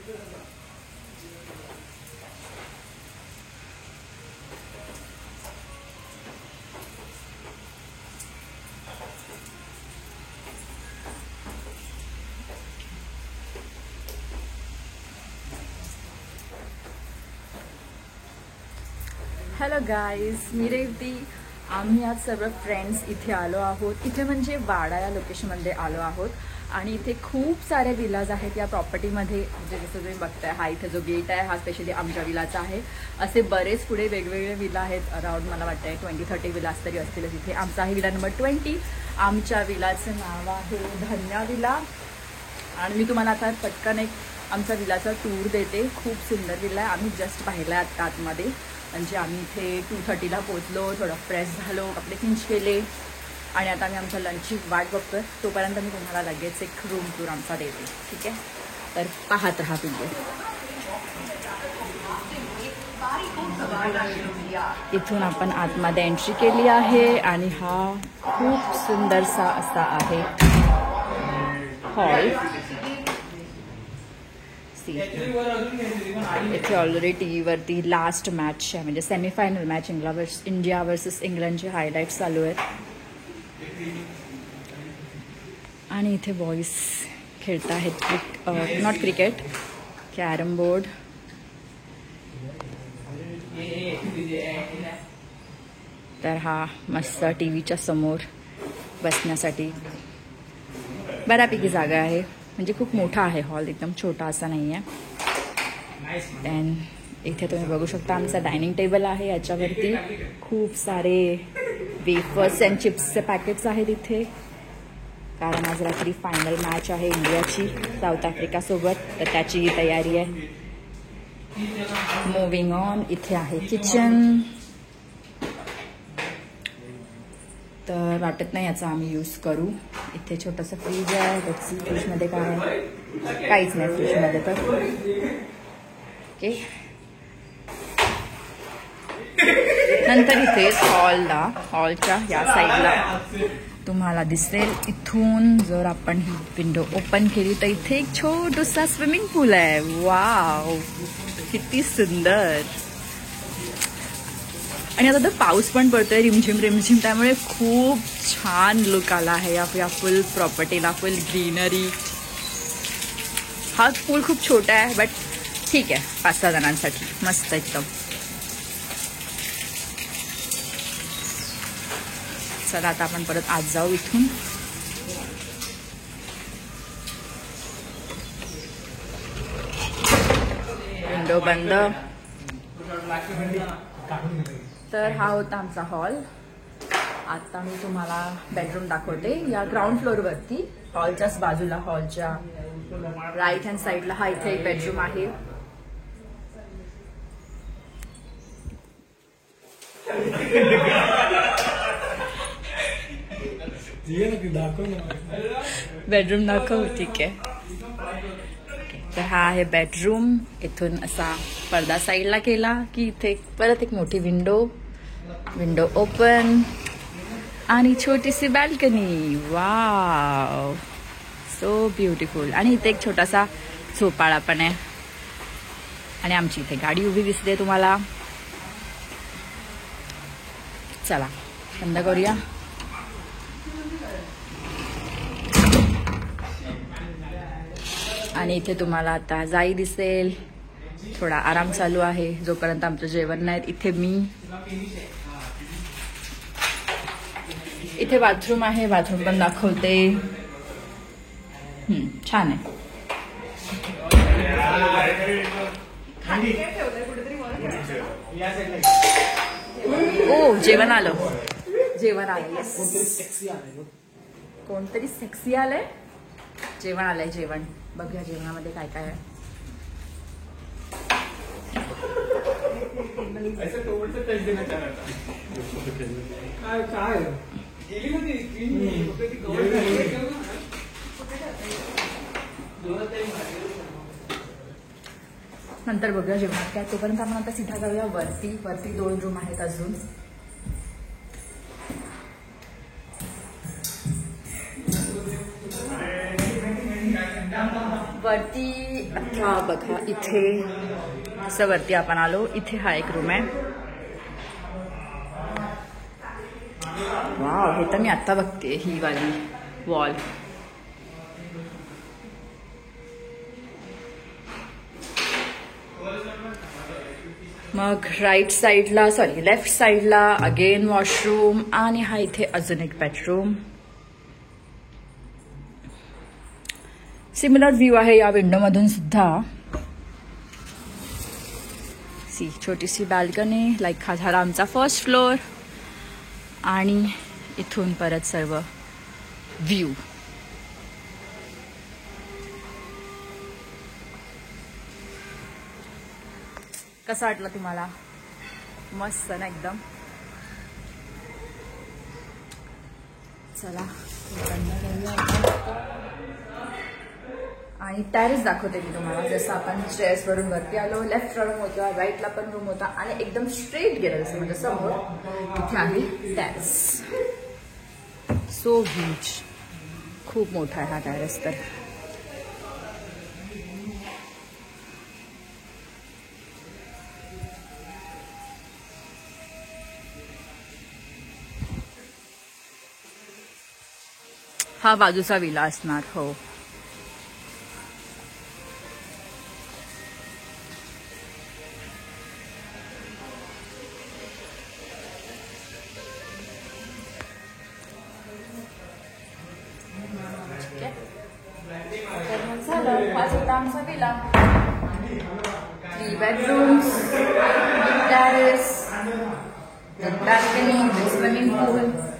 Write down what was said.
Hello guys, मी रेवती. आम्ही आज सर्व फ्रेंड्स इथे आलो आहोत. इथे म्हणजे वाडा या लोकेशनमध्ये आलो आहोत आणि इथे खूप सारे विलाज आहेत या प्रॉपर्टीमध्ये. म्हणजे जसं तुम्ही बघताय, हा इथे जो गेट आहे हा स्पेशली आमच्या विलाचा आहे. असे बरेच पुढे वेगवेगळे विला आहेत. अराउंड मला वाटतं 20-30 विलाज तरी असतील तिथे. आमचा आहे विला नंबर 20. आमच्या विलाचं नाव आहे धन्या विला. आणि मी तुम्हाला आता पटकन एक आमचा विलाचा टूर देते. खूप सुंदर विला आहे. आम्ही जस्ट पाहिला आत्ता आतमध्ये. म्हणजे आम्ही इथे 2:30ला पोहोचलो, थोडं फ्रेश झालो, कपडे चेंज केले आणि आता आम्ही आमच्या लंचची वाट बघतोय. तोपर्यंत मी तुम्हाला लगेच एक रूम टूर आमचा देते, ठीक आहे? तर पाहत राहा तुम्ही. इथून आपण आतमध्ये एंट्री केली आहे आणि हा खूप सुंदरसा असा आहे हॉल. इथे ऑलरेडी टीव्हीवरती लास्ट मॅच आहे, म्हणजे सेमीफायनल मॅच इंडिया वर्सेस इंग्लंडचे हायलाईट्स चालू आहेत. आणि इथे बॉईज खेळत आहेत नॉट क्रिकेट, कॅरम बोर्ड. तर हा मस्त टीव्हीच्या समोर बसण्यासाठी बऱ्यापैकी जागा आहे. म्हणजे खूप मोठा आहे हॉल, एकदम छोटा असा नाही आहे. देन इथे तुम्ही बघू शकता आमचा डायनिंग टेबल आहे. याच्यावरती खूप सारे वेफर्स अँड चिप्सचे पॅकेट्स आहेत इथे, कारण आज रात्री फायनल मॅच आहे इंडियाची साऊथ आफ्रिकासोबत, तर त्याची तयारी आहे. मूव्हिंग ऑन, इथे आहे किचन. तर वाटत नाही याचा आम्ही यूज करू. इथे छोटंसं फ्रीज आहे. फ्रीजमध्ये काय आहे? काहीच नाही फ्रीजमध्ये. तर ओके, नंतर इथेच हॉलच्या या साईडला तुम्हाला दिसेल, इथून जर आपण ही विंडो ओपन केली तर इथे एक छोटूसा स्विमिंग पूल आहे. वाव, किती सुंदर. आणि आता तर पाऊस पण पडतोय रिमझिम रिमझिम, त्यामुळे खूप छान लुक आला आहे या फुल प्रॉपर्टीला. फुल ग्रीनरी. हा पूल खूप छोटा आहे बट ठीक आहे, 5-6 जणांसाठी मस्त एकदम. चला आता आपण परत आत जाऊ इथून. विंडो बंद. तर हा होता आमचा हॉल. आता मी तुम्हाला बेडरूम दाखवते. या ग्राउंड फ्लोअरवरती हॉलच्याच बाजूला, हॉलच्या राईट हँड साईडला हा इथे एक बेडरूम आहे. बेडरूम दाखव, ठीक आहे. तर हा आहे बेडरूम. इथून असा पडदा साईडला केला की इथे परत एक मोठी विंडो ओपन आणि छोटीशी बाल्कनी. Wow, so beautiful. आणि इथे एक छोटासा झोपाळा पण आहे. आणि आमची इथे गाडी उभी दिसते तुम्हाला. चला बंद करूया. आणि इथे तुम्हाला आता जाई दिसेल. थोडा आराम चालू आहे जोपर्यंत आमचं जेवण नाही. इथे बाथरूम आहे. बाथरूम पण दाखवते. छान आहे. ओ, जेवण आलं. कोणतरी सेक्सी आलंय. जेवण आलंय. जेवण बघूया जेवणामध्ये काय काय आहे. नंतर बघूया जेवणात काय. तोपर्यंत आपण आता सीधा जाऊया वरती. 2 रूम आहेत अजून. वरती आता बघा इथे असं वरती आपण आलो, इथे हा एक रूम आहे. वाव, हे तर मी आता बघते, ही वाली वॉल. मग राईट साईडला, सॉरी लेफ्ट साईडला अगेन वॉशरूम, आणि हा इथे अजून एक बेडरूम. सिमिलर व्ह्यू आहे या विंडो मधून सुद्धा. सी छोटीशी बाल्कनी, लाईक हा झाला आमचा फर्स्ट फ्लोअर, आणि इथून परत सर्व व्ह्यू. कसं वाटलं तुम्हाला? मस्त ना एकदम. चला आणि टॅरेस दाखवते मी तुम्हाला. जसं आपण स्टेअर्स वरून वरती आलो, लेफ्ट रूम होता, राईटला पण रूम होता, आणि एकदम स्ट्रेट गेलं जसं म्हणजे समोर इथे आहे टॅरेस. सो ह्यूज, खूप मोठा आहे हा टॅरेस. तर हा बाजूचा विला असणार. हो, हाच होता आमचा villa. 3 bedrooms, terrace, balcony, swimming pool.